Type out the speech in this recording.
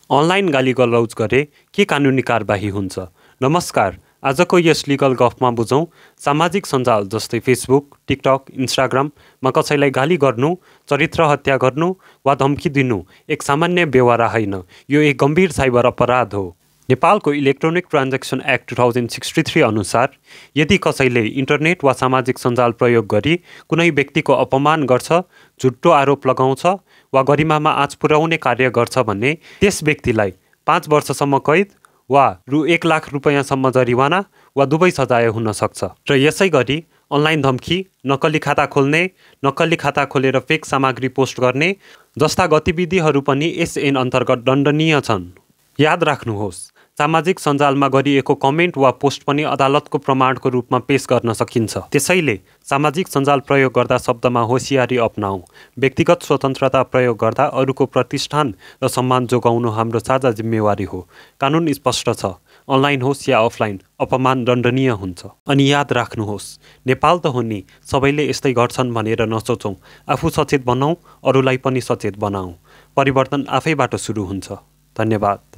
Online गालीगलौज गरे के कानुनी कारबाही हुन्छ? नमस्कार, आजको यस लिगल गफमा बुझौँ सामाजिक सञ्जाल जस्तै फेसबुक, टिकटक, इन्स्टाग्राममा कसैलाई गाली गर्नु, चरित्र हत्या गर्नु वा धम्की दिनु एक सामान्य बेवारा होइन, यो एक गम्भीर साइबर अपराध हो। नेपालको इलेक्ट्रोनिक ट्रान्जेक्सन एक्ट 2063 अनुसार यदि कसैले इन्टरनेट वा सामाजिक सञ्जाल प्रयोग गरी कुनै व्यक्तिको अपमान गर्छ, झुटो आरोप लगाउँछ वा गरिमामा आँच पुर्याउने कार्य गर्छ भने त्यस व्यक्तिलाई 5 वर्षसम्म कैद वा रु 1 लाख रुपैयाँसम्म जरिवाना वा दुवै सजाय हुन सक्छ। र यसै गरी अनलाइन धम्की, नक्कली खाता खोल्ने, नक्कली खाता खोलेर फेक सामग्री पोस्ट गर्ने जस्ता गतिविधिहरू पनि यस ऐन अन्तर्गत दण्डनीय छन्। याद राख्नुहोस्, सामाजिक सञ्जालमा गरिएको कमेन्ट वा पोस्ट पनि अदालतको प्रमाणको रूपमा पेश गर्न सकिन्छ। त्यसैले सामाजिक सञ्जाल प्रयोग गर्दा शब्दमा होसियारी अपनाऊ। व्यक्तिगत स्वतन्त्रता प्रयोग गर्दा अरूको प्रतिष्ठान र सम्मान जोगाउनु हाम्रो साझा जिम्मेवारी हो। कानुन स्पष्ट छ, अनलाइन होस् या अफलाइन, अपमान दण्डनीय हुन्छ। अनि याद राख्नुहोस्, नेपाल त हो नि, सबैले यस्तै गर्छन् भनेर नसोचौँ। आफू सचेत बनाऊ, अरूलाई पनि सचेत बनाऊ। परिवर्तन आफैबाट सुरु हुन्छ। धन्यवाद।